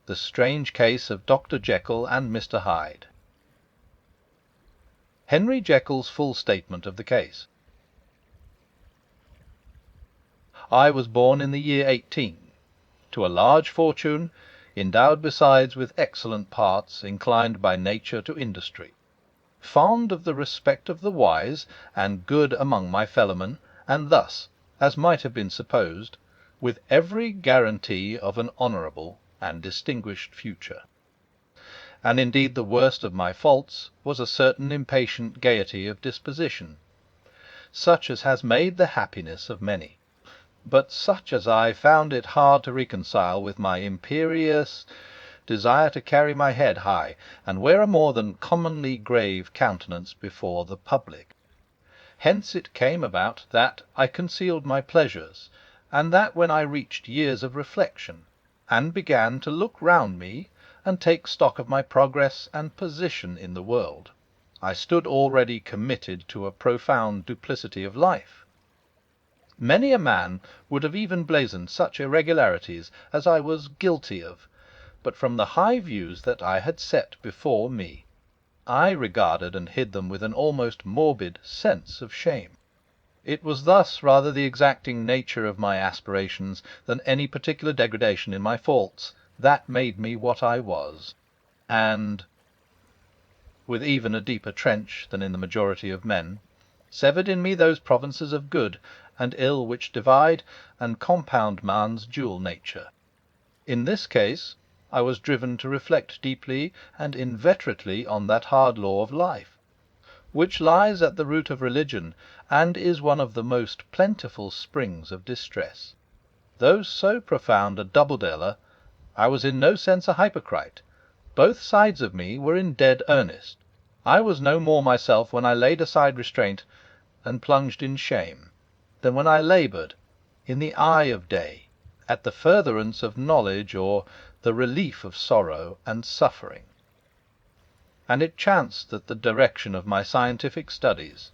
The Strange Case of Dr. Jekyll and Mr. Hyde. Henry Jekyll's full statement of the case. I was born in the year 18, to a large fortune, endowed besides with excellent parts, inclined by nature to industry, fond of the respect of the wise, and good among my fellowmen, and thus, as might have been supposed, with every guarantee of an honourable and distinguished future. And indeed the worst of my faults was a certain impatient gaiety of disposition, such as has made the happiness of many, but such as I found it hard to reconcile with my imperious desire to carry my head high, and wear a more than commonly grave countenance before the public. Hence it came about that I concealed my pleasures, and that when I reached years of reflection, and began to look round me and take stock of my progress and position in the world, I stood already committed to a profound duplicity of life. Many a man would have even blazoned such irregularities as I was guilty of, but from the high views that I had set before me, I regarded and hid them with an almost morbid sense of shame. It was thus rather the exacting nature of my aspirations than any particular degradation in my faults that made me what I was, and, with even a deeper trench than in the majority of men, severed in me those provinces of good and ill which divide and compound man's dual nature. In this case I was driven to reflect deeply and inveterately on that hard law of life, which lies at the root of religion, and is one of the most plentiful springs of distress. Though so profound a double-dealer, I was in no sense a hypocrite. Both sides of me were in dead earnest. I was no more myself when I laid aside restraint and plunged in shame, than when I laboured, in the eye of day, at the furtherance of knowledge or the relief of sorrow and suffering. And it chanced that the direction of my scientific studies,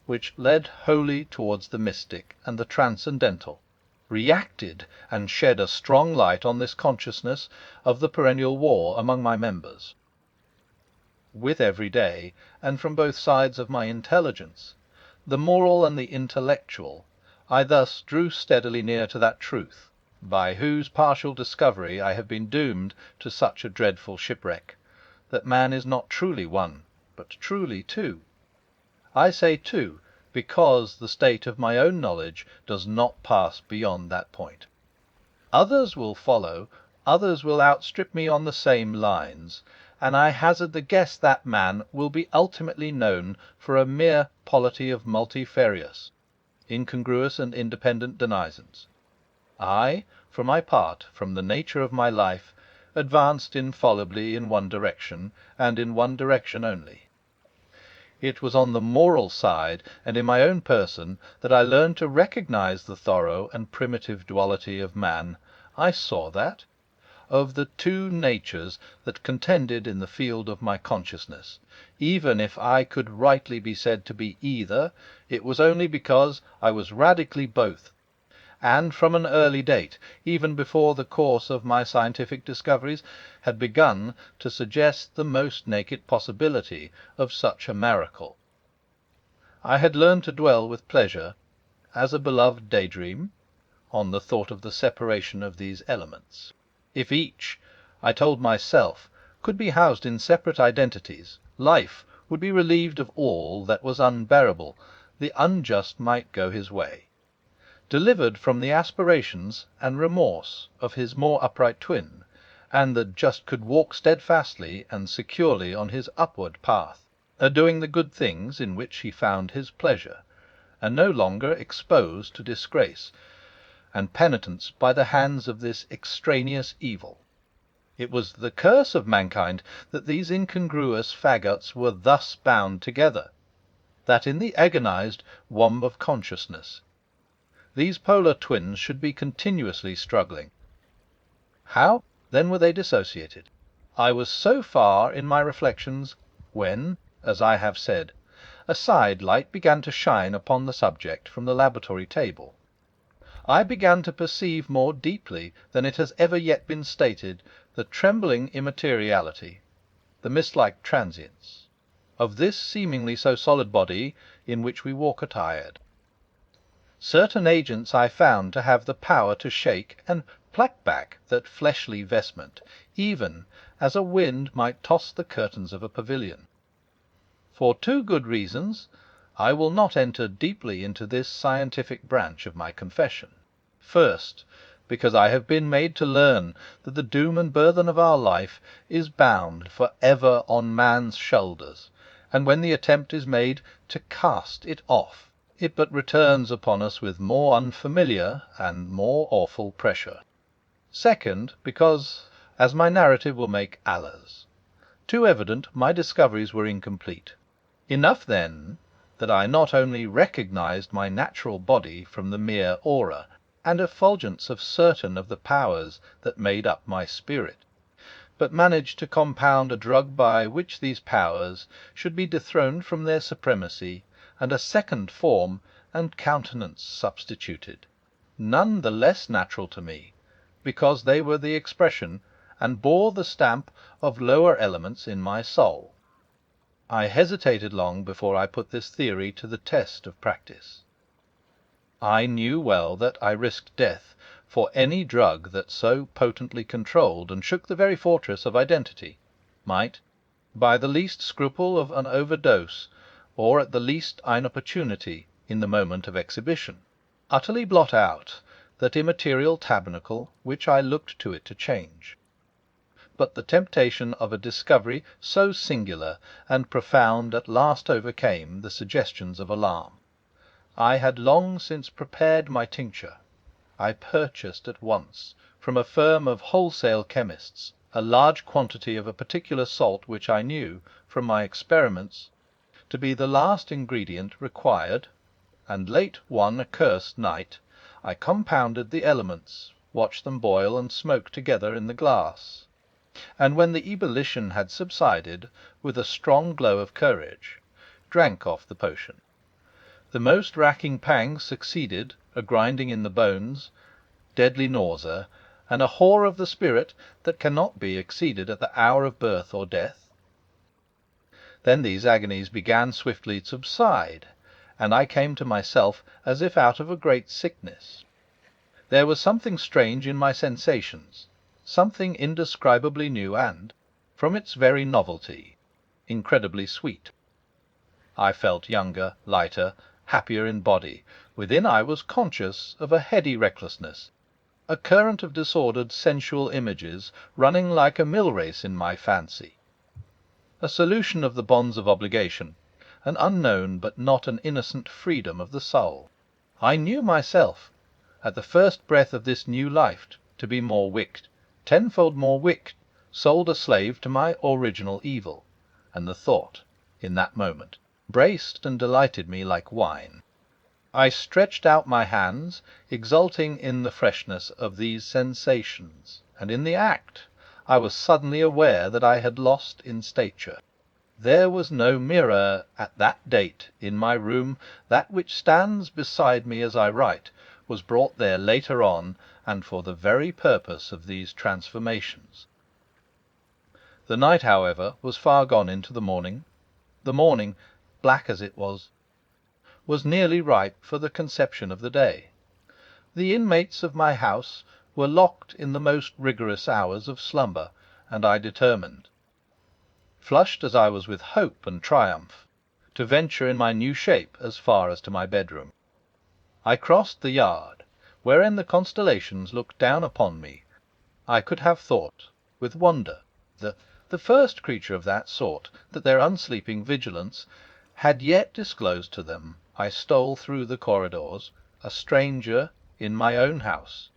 which led wholly towards the mystic and the transcendental, reacted and shed a strong light on this consciousness of the perennial war among my members. With every day, and from both sides of my intelligence, the moral and the intellectual, I thus drew steadily near to that truth, by whose partial discovery I have been doomed to such a dreadful shipwreck, that man is not truly one, but truly two. I say two, because the state of my own knowledge does not pass beyond that point. Others will follow, others will outstrip me on the same lines, and I hazard the guess that man will be ultimately known for a mere polity of multifarious, incongruous and independent denizance. I, for my part, from the nature of my life, advanced infallibly in one direction, and in one direction only. It was on the moral side, and in my own person, that I learned to recognize the thorough and primitive duality of man. I saw that, of the two natures that contended in the field of my consciousness, even if I could rightly be said to be either, it was only because I was radically both, and from an early date, even before the course of my scientific discoveries had begun to suggest the most naked possibility of such a miracle. I had learned to dwell with pleasure, as a beloved daydream, on the thought of the separation of these elements. If each, I told myself, could be housed in separate identities, life would be relieved of all that was unbearable, the unjust might go his way, delivered from the aspirations and remorse of his more upright twin, and the just could walk steadfastly and securely on his upward path, doing the good things in which he found his pleasure, and no longer exposed to disgrace and penitence by the hands of this extraneous evil. It was the curse of mankind that these incongruous faggots were thus bound together, that in the agonized womb of consciousness these polar twins should be continuously struggling. How, then, were they dissociated? I was so far in my reflections when, as I have said, a side light began to shine upon the subject from the laboratory table. I began to perceive more deeply than it has ever yet been stated the trembling immateriality, the mist-like transience, of this seemingly so solid body in which we walk attired. Certain agents I found to have the power to shake and pluck back that fleshly vestment, even as a wind might toss the curtains of a pavilion. For two good reasons I will not enter deeply into this scientific branch of my confession. First, because I have been made to learn that the doom and burthen of our life is bound for ever on man's shoulders, and when the attempt is made to cast it off, it but returns upon us with more unfamiliar and more awful pressure. Second, because, as my narrative will make Allah's too evident, my discoveries were incomplete. Enough, then, that I not only recognized my natural body from the mere aura and effulgence of certain of the powers that made up my spirit, but managed to compound a drug by which these powers should be dethroned from their supremacy, and a second form and countenance substituted, none the less natural to me, because they were the expression and bore the stamp of lower elements in my soul. I hesitated long before I put this theory to the test of practice. I knew well that I risked death for any drug that so potently controlled and shook the very fortress of identity, might, by the least scruple of an overdose, or at the least inopportunity in the moment of exhibition, utterly blot out that immaterial tabernacle which I looked to it to change. But the temptation of a discovery so singular and profound at last overcame the suggestions of alarm. I had long since prepared my tincture. I purchased at once, from a firm of wholesale chemists, a large quantity of a particular salt which I knew, from my experiments, to be the last ingredient required, and late one accursed night I compounded the elements, watched them boil and smoke together in the glass, and when the ebullition had subsided, with a strong glow of courage, drank off the potion. The most racking pangs succeeded, a grinding in the bones, deadly nausea, and a horror of the spirit that cannot be exceeded at the hour of birth or death. Then these agonies began swiftly to subside, and I came to myself as if out of a great sickness. There was something strange in my sensations, something indescribably new and, from its very novelty, incredibly sweet. I felt younger, lighter, happier in body. Within I was conscious of a heady recklessness, a current of disordered sensual images running like a mill race in my fancy, a solution of the bonds of obligation, an unknown but not an innocent freedom of the soul. I knew myself, at the first breath of this new life, to be more wicked, tenfold more wicked, sold a slave to my original evil, and the thought, in that moment, braced and delighted me like wine. I stretched out my hands, exulting in the freshness of these sensations, and in the act I was suddenly aware that I had lost in stature. There was no mirror at that date in my room. That which stands beside me as I write was brought there later on, and for the very purpose of these transformations. The night, however, was far gone into the morning. The morning, black as it was nearly ripe for the conception of the day. The inmates of my house were locked in the most rigorous hours of slumber, and I determined, flushed as I was with hope and triumph, to venture in my new shape as far as to my bedroom. I crossed the yard, wherein the constellations looked down upon me. I could have thought, with wonder, the first creature of that sort that their unsleeping vigilance had yet disclosed to them. I stole through the corridors, a stranger in my own house,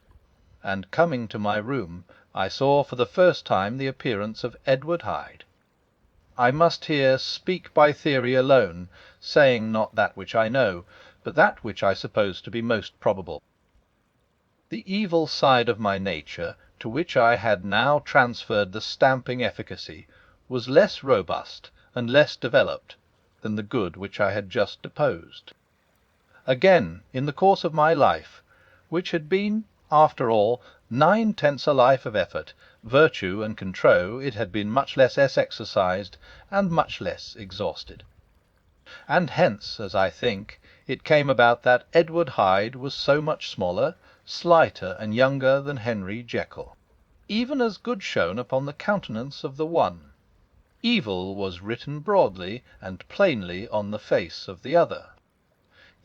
and coming to my room, I saw for the first time the appearance of Edward Hyde. I must here speak by theory alone, saying not that which I know, but that which I suppose to be most probable. The evil side of my nature, to which I had now transferred the stamping efficacy, was less robust and less developed than the good which I had just deposed. Again, in the course of my life, which had been, after all, 9/10 a life of effort, virtue and control, it had been much less exercised and much less exhausted. And hence, as I think, it came about that Edward Hyde was so much smaller, slighter, and younger than Henry Jekyll. Even as good shone upon the countenance of the one, evil was written broadly and plainly on the face of the other.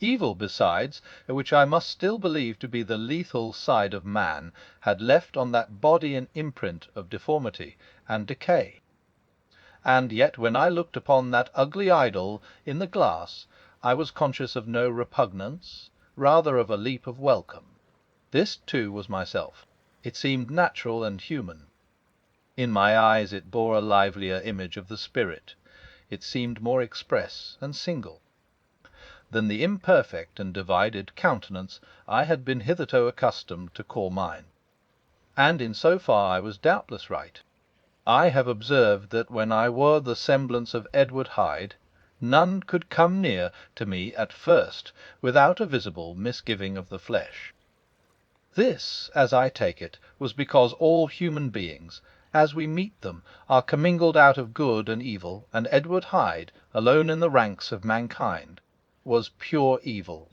Evil, besides, which I must still believe to be the lethal side of man, had left on that body an imprint of deformity and decay. And yet when I looked upon that ugly idol in the glass, I was conscious of no repugnance, rather of a leap of welcome. This too was myself. It seemed natural and human. In my eyes it bore a livelier image of the spirit. It seemed more express and single than the imperfect and divided countenance I had been hitherto accustomed to call mine. And in so far I was doubtless right. I have observed that when I wore the semblance of Edward Hyde, none could come near to me at first without a visible misgiving of the flesh. This, as I take it, was because all human beings, as we meet them, are commingled out of good and evil, and Edward Hyde, alone in the ranks of mankind, was pure evil.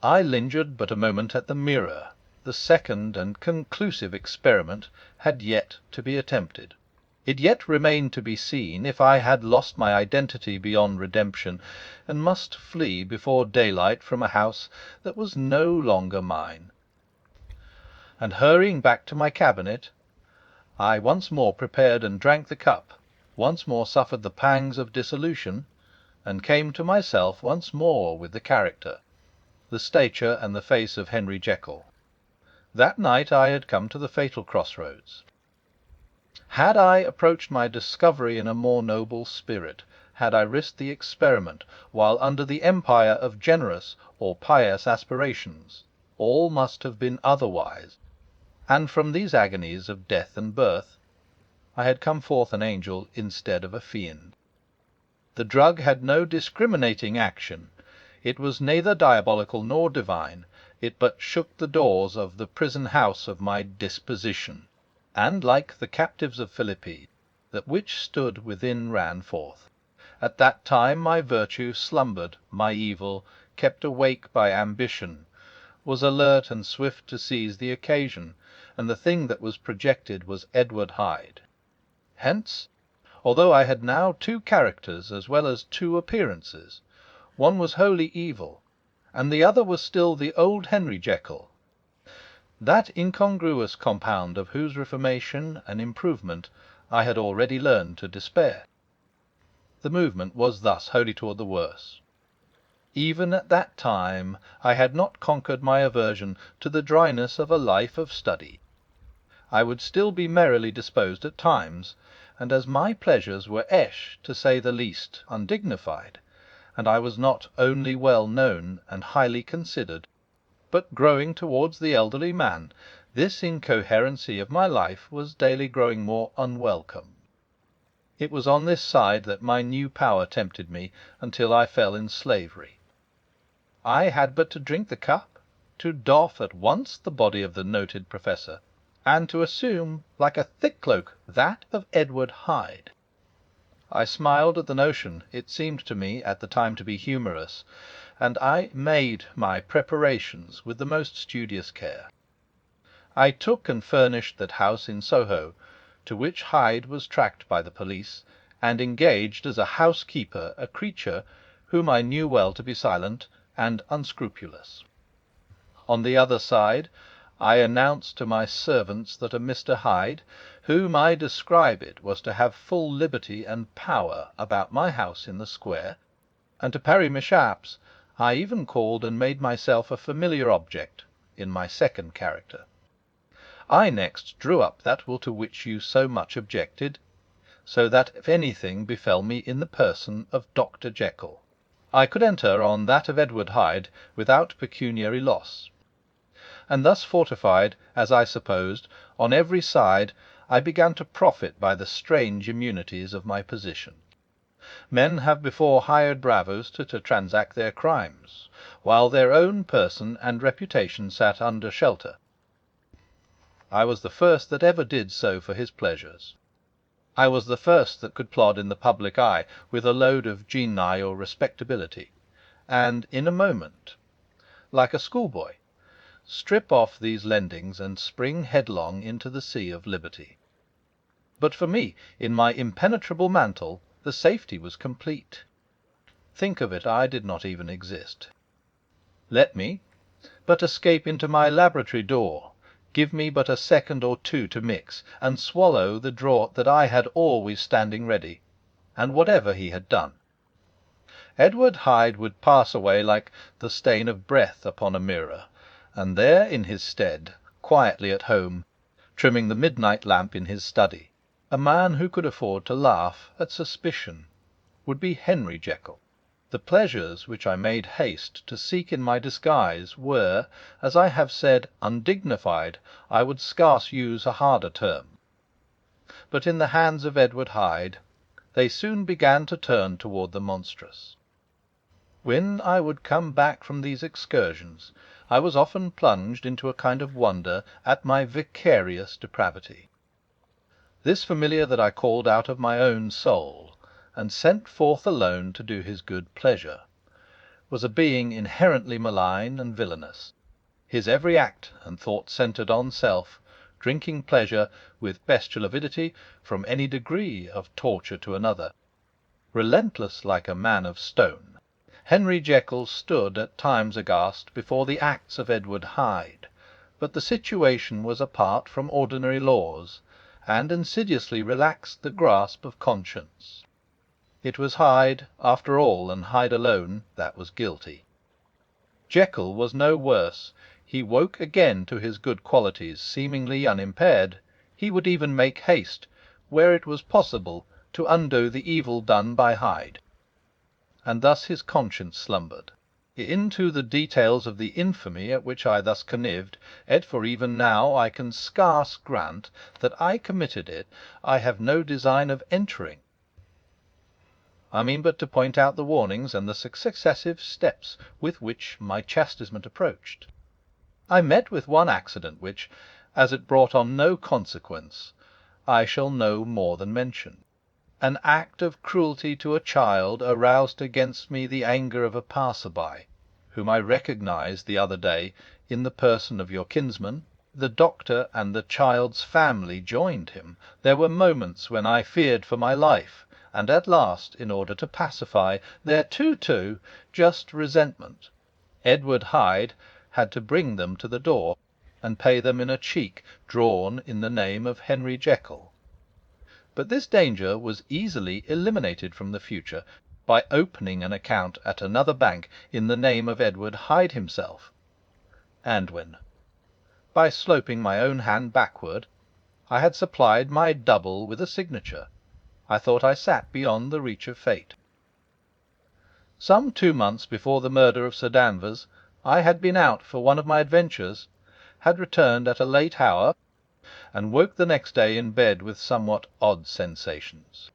I lingered but a moment at the mirror. The second and conclusive experiment had yet to be attempted. It yet remained to be seen if I had lost my identity beyond redemption, and must flee before daylight from a house that was no longer mine. And hurrying back to my cabinet, I once more prepared and drank the cup, once more suffered the pangs of dissolution, and came to myself once more with the character, the stature, and the face of Henry Jekyll. That night I had come to the fatal crossroads. Had I approached my discovery in a more noble spirit, had I risked the experiment while under the empire of generous or pious aspirations, all must have been otherwise, and from these agonies of death and birth I had come forth an angel instead of a fiend. The drug had no discriminating action. It was neither diabolical nor divine. It but shook the doors of the prison house of my disposition, and, like the captives of Philippi, that which stood within ran forth. At that time my virtue slumbered, my evil, kept awake by ambition, was alert and swift to seize the occasion, and the thing that was projected was Edward Hyde. Hence, although I had now two characters as well as two appearances, one was wholly evil, and the other was still the old Henry Jekyll, that incongruous compound of whose reformation and improvement I had already learned to despair. The movement was thus wholly toward the worse. Even at that time I had not conquered my aversion to the dryness of a life of study. I would still be merrily disposed at times, and as my pleasures were to say the least, undignified, and I was not only well known and highly considered, but growing towards the elderly man, this incoherency of my life was daily growing more unwelcome. It was on this side that my new power tempted me, until I fell in slavery. I had but to drink the cup, to doff at once the body of the noted professor, and to assume, like a thick cloak, that of Edward Hyde. I smiled at the notion; it seemed to me at the time to be humorous, and I made my preparations with the most studious care. I took and furnished that house in Soho, to which Hyde was tracked by the police, and engaged as a housekeeper a creature whom I knew well to be silent and unscrupulous. On the other side, I announced to my servants that a Mr. Hyde, whom I described, was to have full liberty and power about my house in the square, and to parry mishaps, I even called and made myself a familiar object in my second character. I next drew up that will to which you so much objected, so that if anything befell me in the person of Dr. Jekyll, I could enter on that of Edward Hyde without pecuniary loss. And thus fortified, as I supposed, on every side, I began to profit by the strange immunities of my position. Men have before hired bravos to transact their crimes, while their own person and reputation sat under shelter. I was the first that ever did so for his pleasures. I was the first that could plod in the public eye with a load of genial respectability, and in a moment, like a schoolboy, strip off these lendings and spring headlong into the sea of liberty. But for me, in my impenetrable mantle, the safety was complete. Think of it, I did not even exist. Let me but escape into my laboratory door, give me but a second or two to mix, and swallow the draught that I had always standing ready, and whatever he had done, Edward Hyde would pass away like the stain of breath upon a mirror, and there in his stead, quietly at home, trimming the midnight lamp in his study, a man who could afford to laugh at suspicion, would be Henry Jekyll. The pleasures which I made haste to seek in my disguise were, as I have said, undignified. I would scarce use a harder term. But in the hands of Edward Hyde they soon began to turn toward the monstrous. When I would come back from these excursions, I was often plunged into a kind of wonder at my vicarious depravity. This familiar that I called out of my own soul, and sent forth alone to do his good pleasure, was a being inherently malign and villainous, his every act and thought centred on self, drinking pleasure with bestial avidity from any degree of torture to another, relentless like a man of stone. Henry Jekyll stood at times aghast before the acts of Edward Hyde, but the situation was apart from ordinary laws, and insidiously relaxed the grasp of conscience. It was Hyde, after all, and Hyde alone, that was guilty. Jekyll was no worse. He woke again to his good qualities, seemingly unimpaired. He would even make haste, where it was possible, to undo the evil done by Hyde. And thus his conscience slumbered. Into the details of the infamy at which I thus connived, for even now I can scarce grant that I committed it, I have no design of entering. I mean but to point out the warnings and the successive steps with which my chastisement approached. I met with one accident which, as it brought on no consequence, I shall no more than mention. An act of cruelty to a child aroused against me the anger of a passer-by, whom I recognized the other day in the person of your kinsman. The doctor and the child's family joined him. There were moments when I feared for my life, and at last, in order to pacify their too just resentment, Edward Hyde had to bring them to the door, and pay them in a cheque drawn in the name of Henry Jekyll. But this danger was easily eliminated from the future by opening an account at another bank in the name of Edward Hyde himself, and when, by sloping my own hand backward, I had supplied my double with a signature, I thought I sat beyond the reach of fate. Some 2 months before the murder of Sir Danvers, I had been out for one of my adventures, had returned at a late hour, and woke the next day in bed with somewhat odd sensations.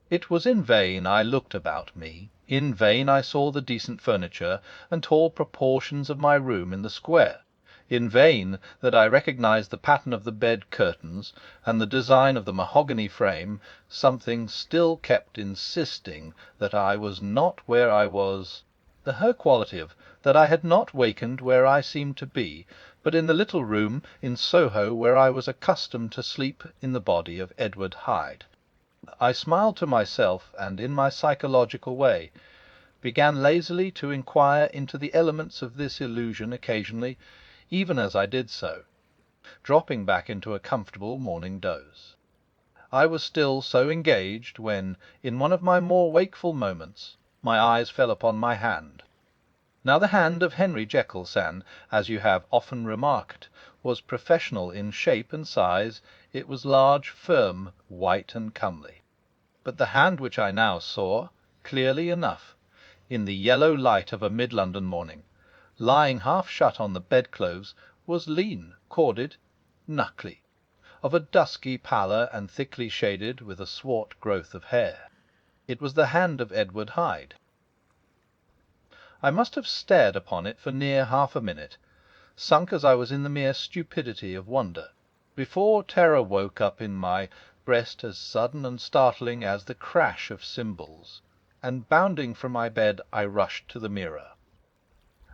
It was in vain I looked about me, in vain I saw the decent furniture and tall proportions of my room in the square, in vain that I recognized the pattern of the bed curtains and the design of the mahogany frame. Something still kept insisting that I was not where I was, her quality of that I had not wakened where I seemed to be, but in the little room in Soho where I was accustomed to sleep in the body of Edward Hyde. I smiled to myself, and in my psychological way began lazily to inquire into the elements of this illusion occasionally, even as I did so, dropping back into a comfortable morning doze. I was still so engaged when, in one of my more wakeful moments, my eyes fell upon my hand. Now the hand of Henry Jekyll, as you have often remarked, was professional in shape and size. It was large, firm, white, and comely. But the hand which I now saw, clearly enough, in the yellow light of a mid-London morning, lying half shut on the bedclothes, was lean, corded, knuckly, of a dusky pallor, and thickly shaded with a swart growth of hair. It was the hand of Edward Hyde. I must have stared upon it for near half a minute, sunk as I was in the mere stupidity of wonder, before terror woke up in my breast as sudden and startling as the crash of cymbals, and bounding from my bed I rushed to the mirror.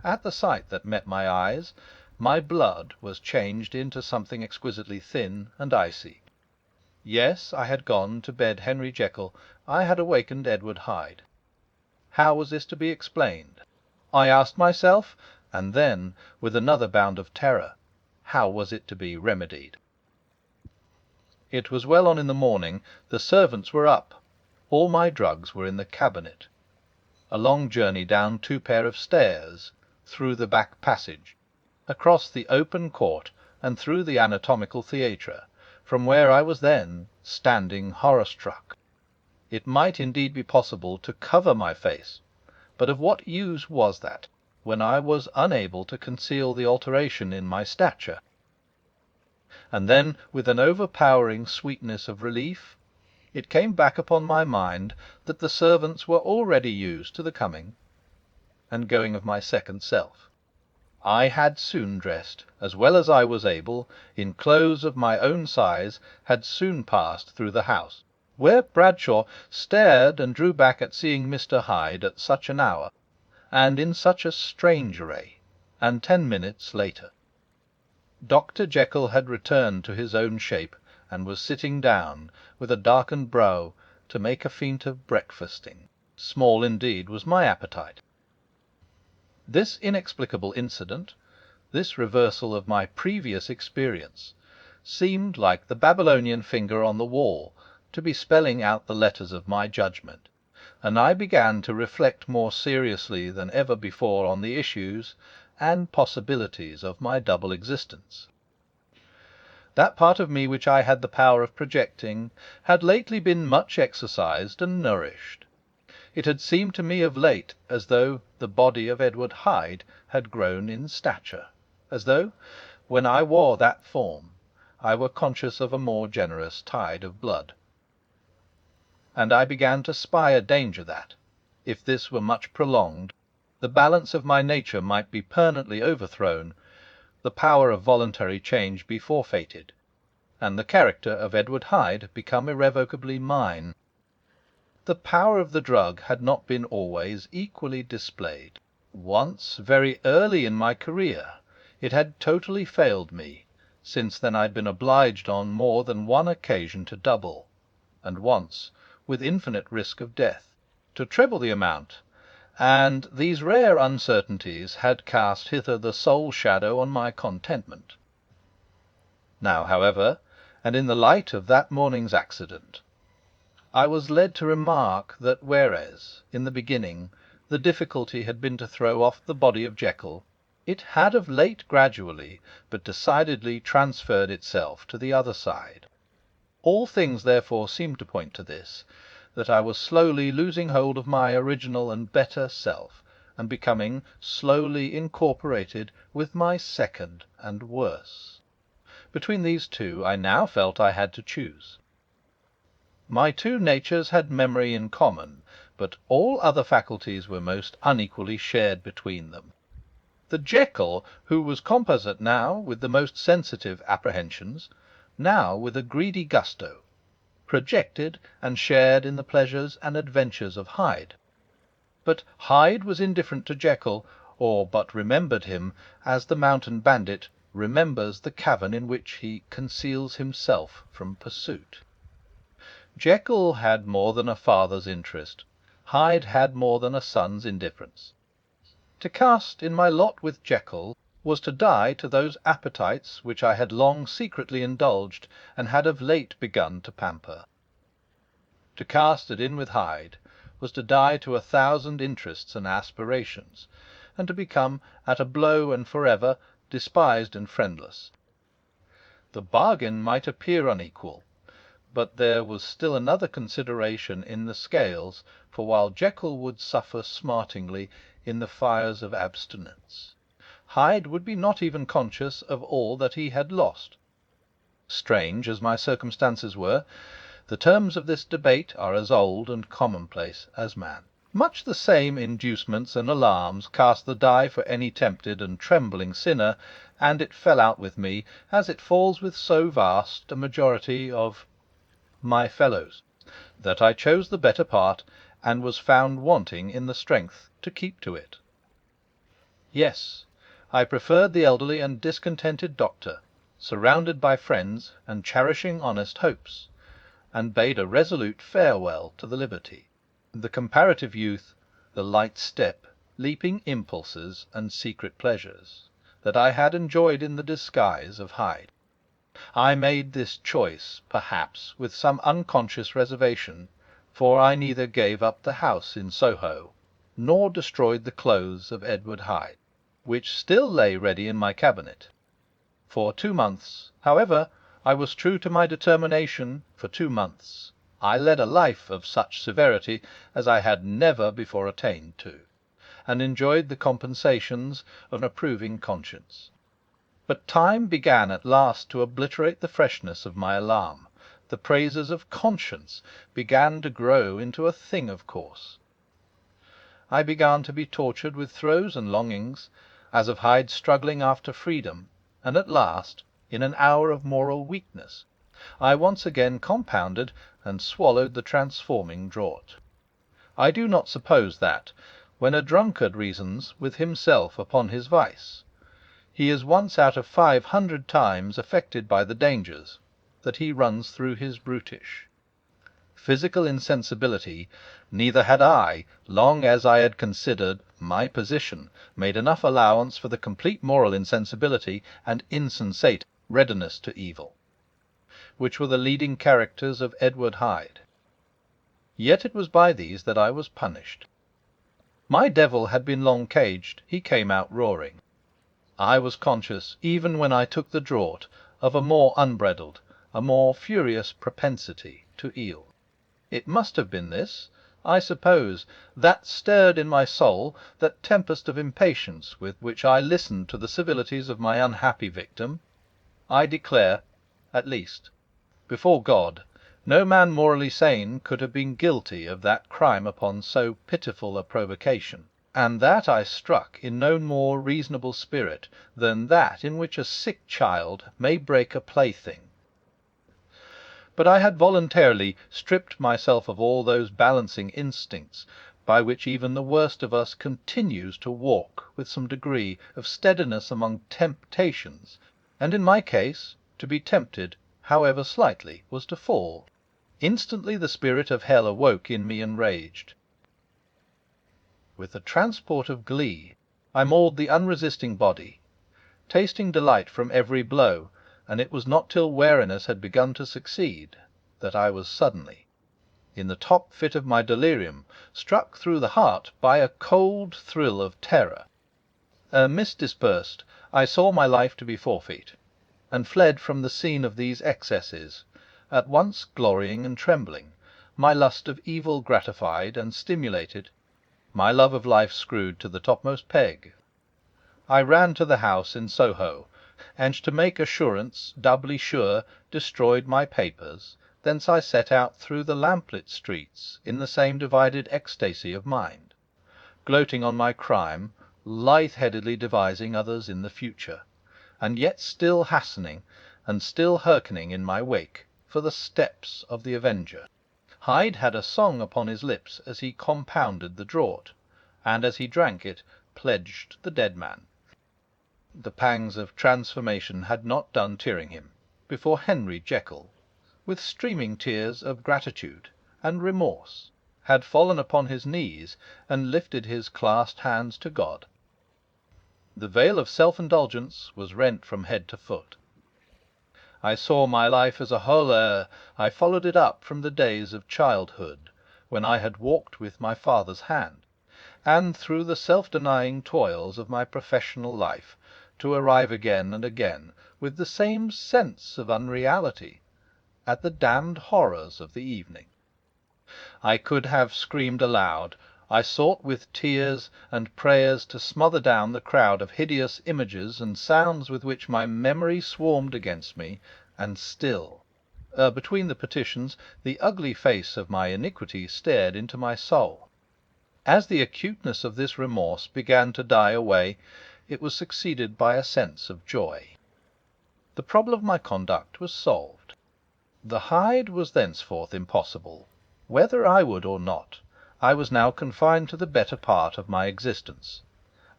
At the sight that met my eyes, my blood was changed into something exquisitely thin and icy. Yes, I had gone to bed Henry Jekyll, I had awakened Edward Hyde. How was this to be explained? I asked myself, and then, with another bound of terror, how was it to be remedied? It was well on in the morning. The servants were up. All my drugs were in the cabinet. A long journey down 2 pair of stairs, through the back passage, across the open court, and through the anatomical theatre, from where I was then standing horror-struck. It might indeed be possible to cover my face, but of what use was that, when I was unable to conceal the alteration in my stature? And then, with an overpowering sweetness of relief, it came back upon my mind that the servants were already used to the coming and going of my second self. I had soon dressed, as well as I was able, in clothes of my own size, had soon passed through the house, where Bradshaw stared and drew back at seeing Mr. Hyde at such an hour, and in such a strange array, and 10 minutes later. Dr. Jekyll had returned to his own shape, and was sitting down, with a darkened brow, to make a feint of breakfasting. Small indeed was my appetite. This inexplicable incident, this reversal of my previous experience, seemed, like the Babylonian finger on the wall, to be spelling out the letters of my judgment, and I began to reflect more seriously than ever before on the issues and possibilities of my double existence. That part of me which I had the power of projecting had lately been much exercised and nourished. It had seemed to me of late as though the body of Edward Hyde had grown in stature, as though, when I wore that form, I were conscious of a more generous tide of blood. And I began to spy a danger that, if this were much prolonged, the balance of my nature might be permanently overthrown, the power of voluntary change be forfeited, and the character of Edward Hyde become irrevocably mine. The power of the drug had not been always equally displayed. Once, very early in my career, it had totally failed me. Since then I'd been obliged on more than one occasion to double, and once, with infinite risk of death, to treble the amount, and these rare uncertainties had cast hither the sole shadow on my contentment. Now, however, and in the light of that morning's accident, I was led to remark that whereas, in the beginning, the difficulty had been to throw off the body of Jekyll, it had of late gradually but decidedly transferred itself to the other side. All things therefore seemed to point to this, that I was slowly losing hold of my original and better self, and becoming slowly incorporated with my second and worse. Between these two I now felt I had to choose. My two natures had memory in common, but all other faculties were most unequally shared between them. The Jekyll who was composite now with the most sensitive apprehensions, now with a greedy gusto, projected and shared in the pleasures and adventures of Hyde. But Hyde was indifferent to Jekyll, or but remembered him, as the mountain bandit remembers the cavern in which he conceals himself from pursuit. Jekyll had more than a father's interest, Hyde had more than a son's indifference. To cast in my lot with Jekyll was to die to those appetites which I had long secretly indulged, and had of late begun to pamper. To cast it in with Hyde was to die to 1,000 interests and aspirations, and to become, at a blow and for ever, despised and friendless. The bargain might appear unequal, but there was still another consideration in the scales, for while Jekyll would suffer smartingly in the fires of abstinence, Hyde would be not even conscious of all that he had lost. Strange as my circumstances were, the terms of this debate are as old and commonplace as man. Much the same inducements and alarms cast the die for any tempted and trembling sinner, and it fell out with me, as it falls with so vast a majority of my fellows, that I chose the better part, and was found wanting in the strength to keep to it. Yes, I preferred the elderly and discontented doctor, surrounded by friends and cherishing honest hopes, and bade a resolute farewell to the liberty, the comparative youth, the light step, leaping impulses, and secret pleasures that I had enjoyed in the disguise of Hyde. I made this choice, perhaps, with some unconscious reservation, for I neither gave up the house in Soho, nor destroyed the clothes of Edward Hyde, which still lay ready in my cabinet. For 2 months, however, I was true to my determination. For 2 months I led a life of such severity as I had never before attained to, and enjoyed the compensations of an approving conscience. But time began at last to obliterate the freshness of my alarm. The praises of conscience began to grow into a thing of course. I began to be tortured with throes and longings, as of Hyde struggling after freedom, and at last, in an hour of moral weakness, I once again compounded and swallowed the transforming draught. I do not suppose that, when a drunkard reasons with himself upon his vice, he is once out of 500 times affected by the dangers that he runs through his brutish physical insensibility. Neither had I, long as I had considered my position, made enough allowance for the complete moral insensibility and insensate readiness to evil, which were the leading characters of Edward Hyde. Yet it was by these that I was punished. My devil had been long caged, he came out roaring. I was conscious, even when I took the draught, of a more unbridled, a more furious propensity to eel. It must have been this, I suppose, that stirred in my soul that tempest of impatience with which I listened to the civilities of my unhappy victim. I declare, at least, before God, no man morally sane could have been guilty of that crime upon so pitiful a provocation, and that I struck in no more reasonable spirit than that in which a sick child may break a plaything. But I had voluntarily stripped myself of all those balancing instincts by which even the worst of us continues to walk with some degree of steadiness among temptations, and in my case, to be tempted, however slightly, was to fall. Instantly the spirit of hell awoke in me and raged. With a transport of glee I mauled the unresisting body, tasting delight from every blow, and it was not till wariness had begun to succeed that I was suddenly, in the top fit of my delirium, struck through the heart by a cold thrill of terror. A mist dispersed, I saw my life to be forfeit, and fled from the scene of these excesses, at once glorying and trembling, my lust of evil gratified and stimulated, my love of life screwed to the topmost peg. I ran to the house in Soho, and to make assurance doubly sure, destroyed my papers. Thence I set out through the lamplit streets in the same divided ecstasy of mind, gloating on my crime, lithe-headedly devising others in the future, and yet still hastening and still hearkening in my wake for the steps of the avenger. Hyde had a song upon his lips as he compounded the draught, and as he drank it pledged the dead man. The pangs of transformation had not done tearing him, before Henry Jekyll, with streaming tears of gratitude and remorse, had fallen upon his knees and lifted his clasped hands to God. The veil of self-indulgence was rent from head to foot. I saw my life as a whole I followed it up from the days of childhood, when I had walked with my father's hand, and through the self-denying toils of my professional life, to arrive again and again, with the same sense of unreality, at the damned horrors of the evening. I could have screamed aloud. I sought with tears and prayers to smother down the crowd of hideous images and sounds with which my memory swarmed against me, and still, between the petitions, the ugly face of my iniquity stared into my soul. As the acuteness of this remorse began to die away, it was succeeded by a sense of joy. The problem of my conduct was solved. The Hyde was thenceforth impossible. Whether I would or not, I was now confined to the better part of my existence.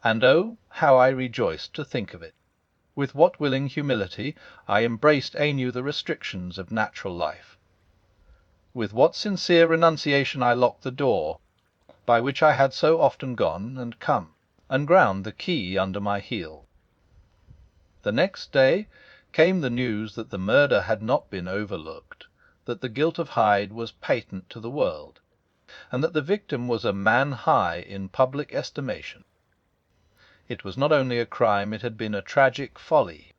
And oh, how I rejoiced to think of it! With what willing humility I embraced anew the restrictions of natural life! With what sincere renunciation I locked the door by which I had so often gone and come, and ground the key under my heel! The next day came the news that the murder had not been overlooked, that the guilt of Hyde was patent to the world, and that the victim was a man high in public estimation. It was not only a crime, it had been a tragic folly.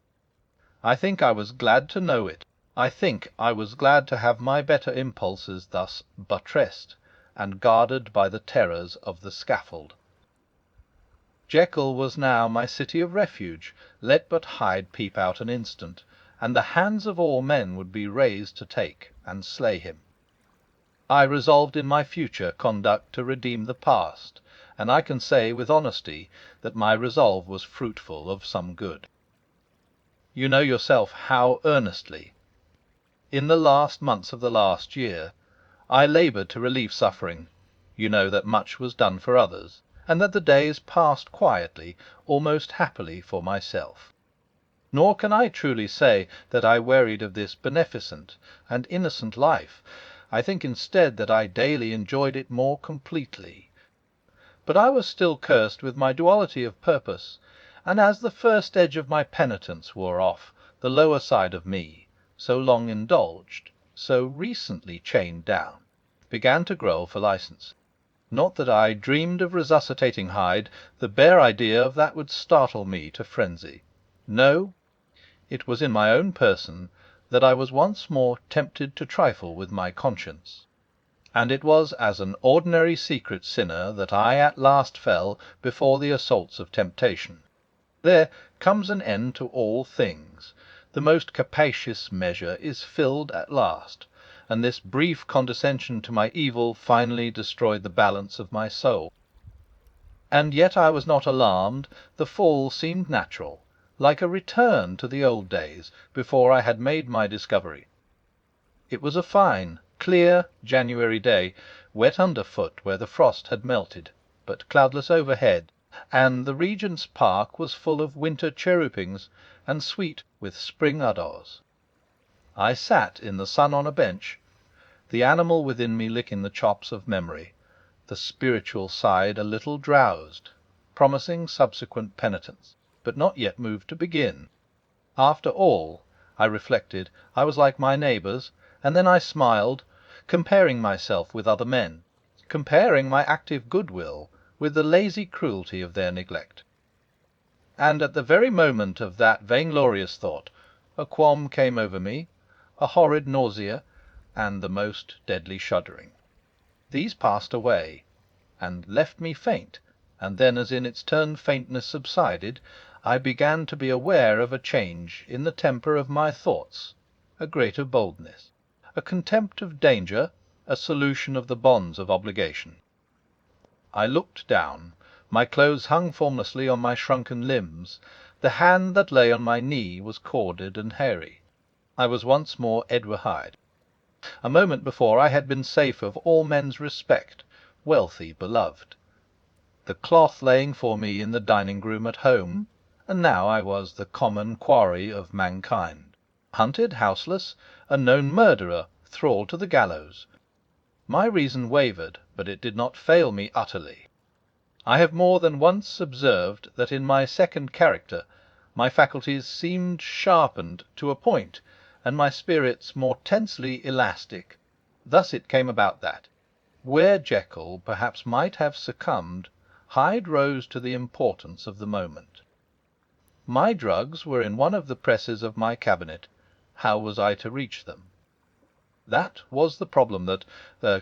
I think I was glad to know it. I think I was glad to have my better impulses thus buttressed and guarded by the terrors of the scaffold. Jekyll was now my city of refuge. Let but Hyde peep out an instant, and the hands of all men would be raised to take and slay him. I resolved in my future conduct to redeem the past, and I can say with honesty that my resolve was fruitful of some good. You know yourself how earnestly, in the last months of the last year, I laboured to relieve suffering. You know that much was done for others, and that the days passed quietly, almost happily, for myself. Nor can I truly say that I wearied of this beneficent and innocent life. I think instead that I daily enjoyed it more completely. But I was still cursed with my duality of purpose, and as the first edge of my penitence wore off, the lower side of me, so long indulged, so recently chained down, began to growl for licence. Not that I dreamed of resuscitating Hyde; the bare idea of that would startle me to frenzy. No, it was in my own person that I was once more tempted to trifle with my conscience, and it was as an ordinary secret sinner that I at last fell before the assaults of temptation. There comes an end to all things. The most capacious measure is filled at last, and this brief condescension to my evil finally destroyed the balance of my soul. And yet I was not alarmed. The fall seemed natural, like a return to the old days before I had made my discovery. It was a fine, clear January day, wet underfoot where the frost had melted, but cloudless overhead, and the Regent's Park was full of winter chirrupings and sweet with spring odors. I sat in the sun on a bench, the animal within me licking the chops of memory, the spiritual side a little drowsed, promising subsequent penitence, but not yet moved to begin. After all, I reflected, I was like my neighbours, and then I smiled, comparing myself with other men, comparing my active goodwill with the lazy cruelty of their neglect. And at the very moment of that vainglorious thought, a qualm came over me, a horrid nausea, and the most deadly shuddering. These passed away, and left me faint, and then, as in its turn faintness subsided, I began to be aware of a change in the temper of my thoughts, a greater boldness, a contempt of danger, a solution of the bonds of obligation. I looked down. My clothes hung formlessly on my shrunken limbs. The hand that lay on my knee was corded and hairy. I was once more Edward Hyde. A moment before I had been safe of all men's respect, wealthy, beloved, the cloth laying for me in the dining-room at home, and now I was the common quarry of mankind, hunted, houseless, a known murderer, thrall to the gallows. My reason wavered, but it did not fail me utterly. I have more than once observed that in my second character my faculties seemed sharpened to a point, and my spirits more tensely elastic. Thus it came about that, where Jekyll perhaps might have succumbed, Hyde rose to the importance of the moment. My drugs were in one of the presses of my cabinet. How was I to reach them? That was the problem that,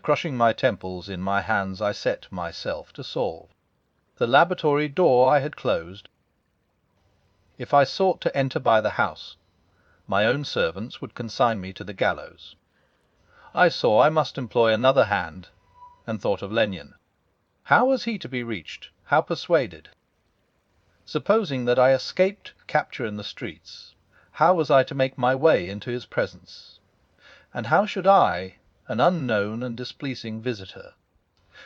crushing my temples in my hands, I set myself to solve. The laboratory door I had closed. If I sought to enter by the house, my own servants would consign me to the gallows. I saw I must employ another hand, and thought of Lennion. How was he to be reached? How persuaded? Supposing that I escaped capture in the streets, how was I to make my way into his presence? And how should I, an unknown and displeasing visitor,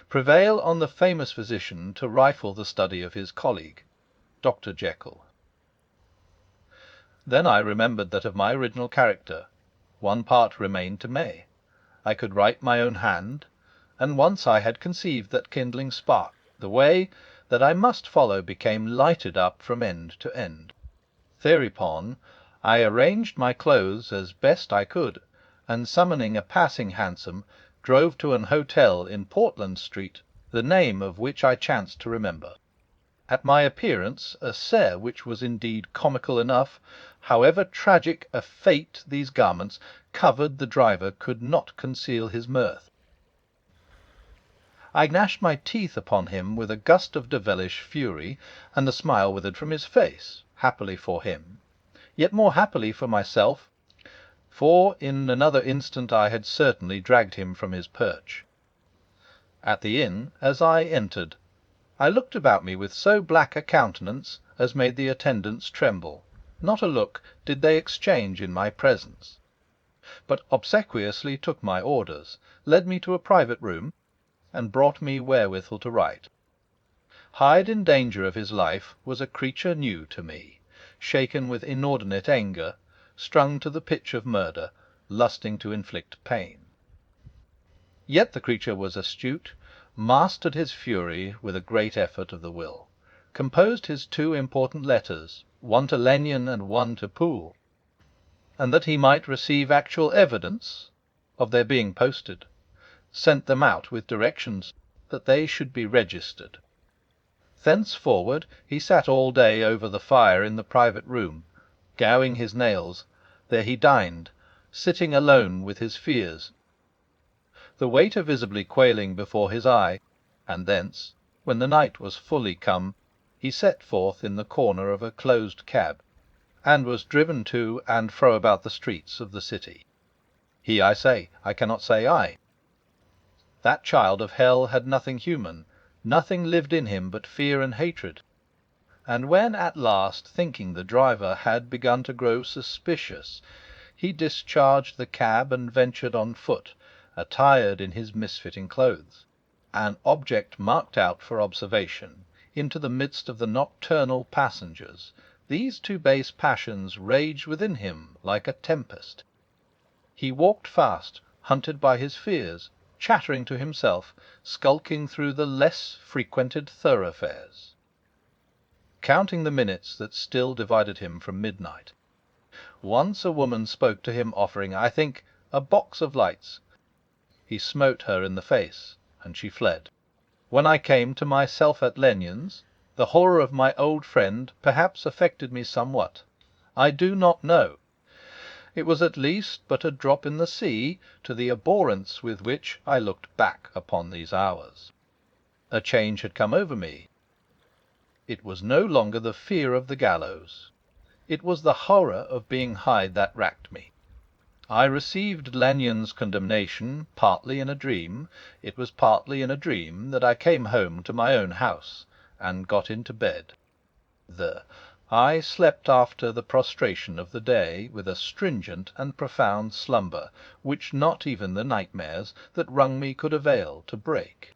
prevail on the famous physician to rifle the study of his colleague, Dr. Jekyll? Then I remembered that of my original character one part remained to me. I could write my own hand, and once I had conceived that kindling spark, the way that I must follow became lighted up from end to end. Thereupon I arranged my clothes as best I could, and summoning a passing hansom, drove to an hotel in Portland Street, the name of which I chanced to remember. At my appearance, a stare which was indeed comical enough, however tragic a fate these garments covered, the driver could not conceal his mirth. I gnashed my teeth upon him with a gust of devilish fury, and the smile withered from his face, happily for him, yet more happily for myself, for in another instant I had certainly dragged him from his perch. At the inn, as I entered, I looked about me with so black a countenance as made the attendants tremble. Not a look did they exchange in my presence, but obsequiously took my orders, led me to a private room, and brought me wherewithal to write. Hyde in danger of his life was a creature new to me, shaken with inordinate anger, strung to the pitch of murder, lusting to inflict pain. Yet the creature was astute, mastered his fury with a great effort of the will, composed his two important letters, one to Lanyon and one to Poole, and that he might receive actual evidence of their being posted, sent them out with directions that they should be registered. Thenceforward he sat all day over the fire in the private room, gouing his nails. There he dined, sitting alone with his fears, the waiter visibly quailing before his eye, and thence, when the night was fully come, he set forth in the corner of a closed cab, and was driven to and fro about the streets of the city. He, I say, I cannot say I. That child of hell had nothing human, nothing lived in him but fear and hatred. And when at last, thinking the driver had begun to grow suspicious, he discharged the cab and ventured on foot, attired in his misfitting clothes, an object marked out for observation, into the midst of the nocturnal passengers, these two base passions raged within him like a tempest. He walked fast, hunted by his fears, chattering to himself, skulking through the less frequented thoroughfares, counting the minutes that still divided him from midnight. Once a woman spoke to him, offering, I think, a box of lights. He smote her in the face, and she fled. When I came to myself at Lenyon's, the horror of my old friend perhaps affected me somewhat. I do not know. It was at least but a drop in the sea to the abhorrence with which I looked back upon these hours. A change had come over me. It was no longer the fear of the gallows. It was the horror of being Hyde that racked me. I received Lanyon's condemnation partly in a dream. It was partly in a dream that I came home to my own house, and got into bed. I slept after the prostration of the day with a stringent and profound slumber, which not even the nightmares that wrung me could avail to break.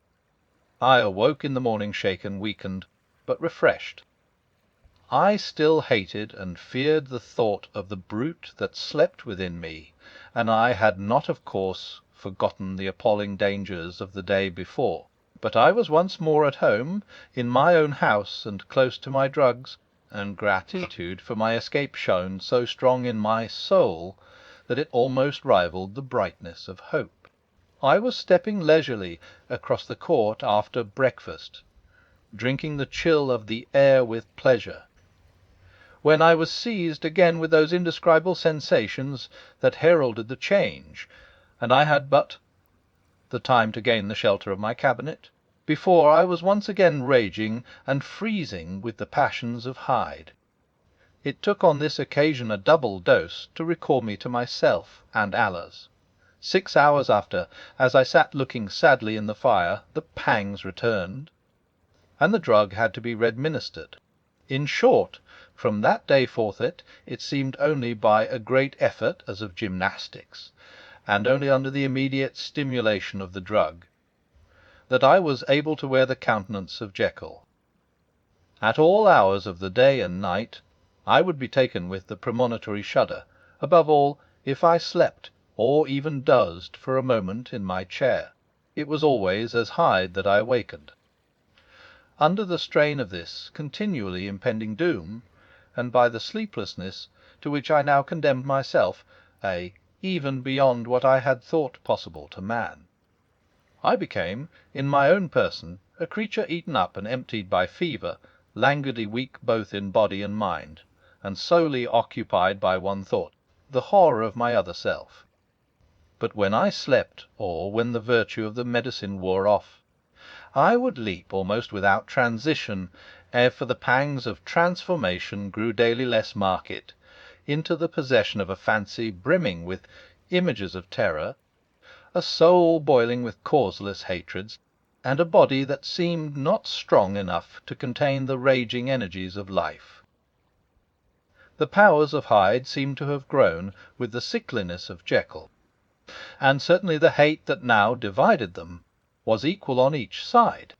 I awoke in the morning shaken, weakened, but refreshed. I still hated and feared the thought of the brute that slept within me, and I had not, of course, forgotten the appalling dangers of the day before. But I was once more at home, in my own house, and close to my drugs, and gratitude for my escape shone so strong in my soul that it almost rivalled the brightness of hope. I was stepping leisurely across the court after breakfast, drinking the chill of the air with pleasure, when I was seized again with those indescribable sensations that heralded the change, and I had but the time to gain the shelter of my cabinet before I was once again raging and freezing with the passions of Hyde. It took on this occasion a double dose to recall me to myself and Allah's. 6 hours after, as I sat looking sadly in the fire, the pangs returned, and the drug had to be administered. In short, from that day forth it seemed only by a great effort, as of gymnastics, and only under the immediate stimulation of the drug, that I was able to wear the countenance of Jekyll. At all hours of the day and night I would be taken with the premonitory shudder, above all, if I slept, or even dozed for a moment in my chair. It was always as Hyde that I awakened. Under the strain of this continually impending doom, and by the sleeplessness to which I now condemned myself, even beyond what I had thought possible to man, I became, in my own person, a creature eaten up and emptied by fever, languidly weak both in body and mind, and solely occupied by one thought, the horror of my other self. But when I slept, or when the virtue of the medicine wore off, I would leap almost without transition, ere for the pangs of transformation grew daily less marked, into the possession of a fancy brimming with images of terror, a soul boiling with causeless hatreds, and a body that seemed not strong enough to contain the raging energies of life. The powers of Hyde seemed to have grown with the sickliness of Jekyll, and certainly the hate that now divided them was equal on each side.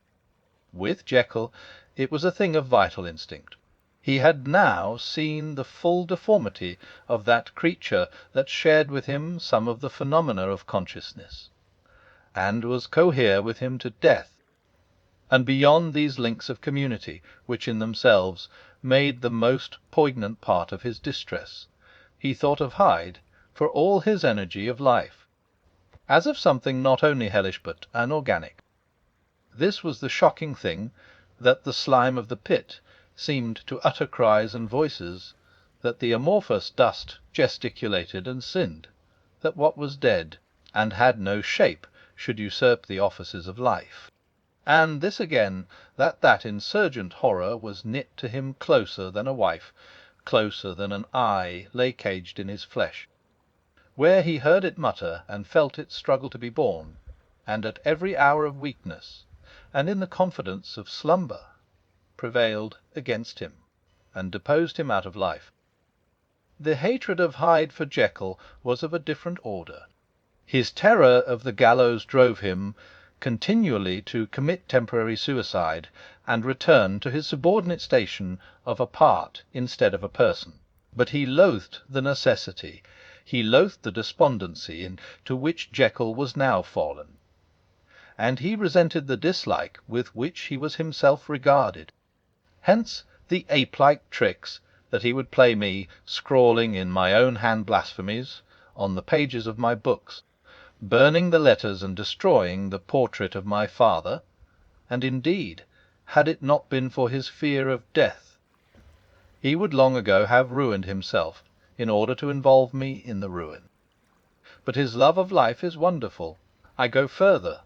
With Jekyll it was a thing of vital instinct. He had now seen the full deformity of that creature that shared with him some of the phenomena of consciousness, and was cohere with him to death. And beyond these links of community, which in themselves made the most poignant part of his distress, he thought of Hyde, for all his energy of life, as of something not only hellish but anorganic. This was the shocking thing, that the slime of the pit seemed to utter cries and voices, that the amorphous dust gesticulated and sinned, that what was dead and had no shape should usurp the offices of life. And this again, that insurgent horror was knit to him closer than a wife, closer than an eye lay caged in his flesh, where he heard it mutter and felt it struggle to be born, and at every hour of weakness, and in the confidence of slumber, prevailed against him, and deposed him out of life. The hatred of Hyde for Jekyll was of a different order. His terror of the gallows drove him continually to commit temporary suicide, and return to his subordinate station of a part instead of a person. But he loathed the necessity, he loathed the despondency into which Jekyll was now fallen, and he resented the dislike with which he was himself regarded. Hence the ape-like tricks that he would play me, scrawling in my own hand blasphemies on the pages of my books, burning the letters and destroying the portrait of my father. And indeed, had it not been for his fear of death, he would long ago have ruined himself in order to involve me in the ruin. But his love of life is wonderful. I go further.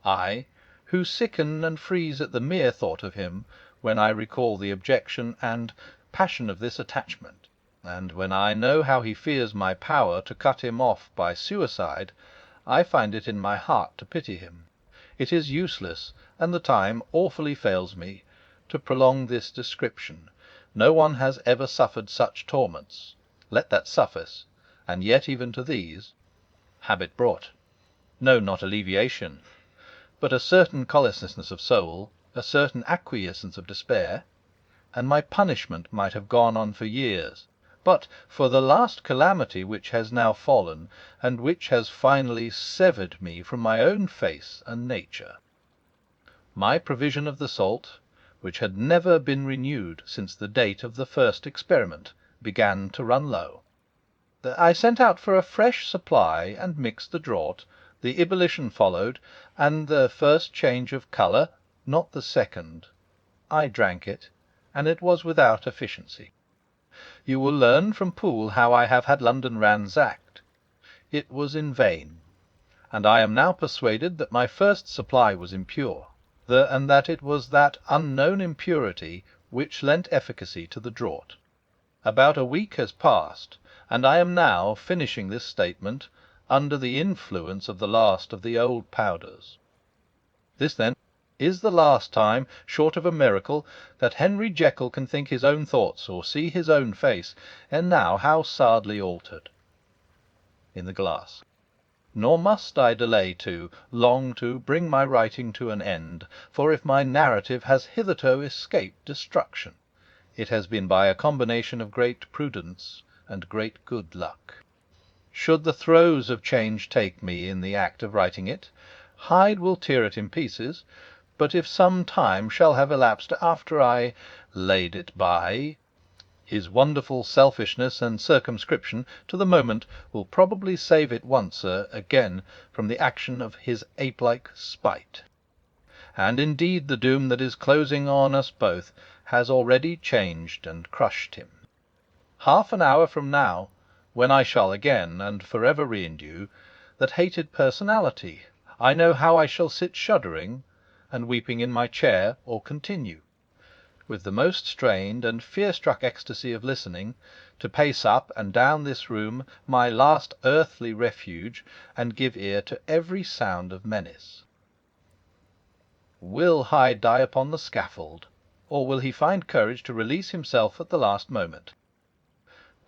I, who sicken and freeze at the mere thought of him, when I recall the objection and passion of this attachment, and when I know how he fears my power to cut him off by suicide, I find it in my heart to pity him. It is useless, and the time awfully fails me, to prolong this description. No one has ever suffered such torments. Let that suffice, and yet even to these habit brought, no, not alleviation, but a certain collousness of soul, a certain acquiescence of despair, and my punishment might have gone on for years, but for the last calamity which has now fallen, and which has finally severed me from my own face and nature. My provision of the salt, which had never been renewed since the date of the first experiment, began to run low. I sent out for a fresh supply and mixed the draught. The ebullition followed, and the first change of colour, not the second. I drank it, and it was without efficiency. You will learn from Poole how I have had London ransacked. It was in vain, and I am now persuaded that my first supply was impure, and that it was that unknown impurity which lent efficacy to the draught. About a week has passed, and I am now finishing this statement under the influence of the last of the old powders. This, then, Is the last time, short of a miracle, that Henry Jekyll can think his own thoughts or see his own face, and now how sadly altered! In the glass. Nor must I delay long to bring my writing to an end, for if my narrative has hitherto escaped destruction, it has been by a combination of great prudence and great good luck. Should the throes of change take me in the act of writing it, Hyde will tear it in pieces; but if some time shall have elapsed after I laid it by, his wonderful selfishness and circumscription to the moment will probably save it once again from the action of his ape-like spite. And indeed the doom that is closing on us both has already changed and crushed him. Half an hour from now, when I shall again and for ever reindue that hated personality, I know how I shall sit shuddering and weeping in my chair, or continue, with the most strained and fear-struck ecstasy of listening, to pace up and down this room, my last earthly refuge, and give ear to every sound of menace. Will Hyde die upon the scaffold, or will he find courage to release himself at the last moment?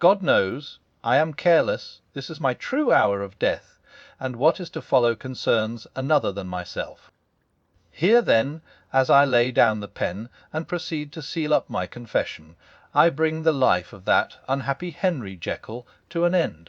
God knows I am careless. This is my true hour of death, and what is to follow concerns another than myself. Here, then, as I lay down the pen and proceed to seal up my confession, I bring the life of that unhappy Henry Jekyll to an end.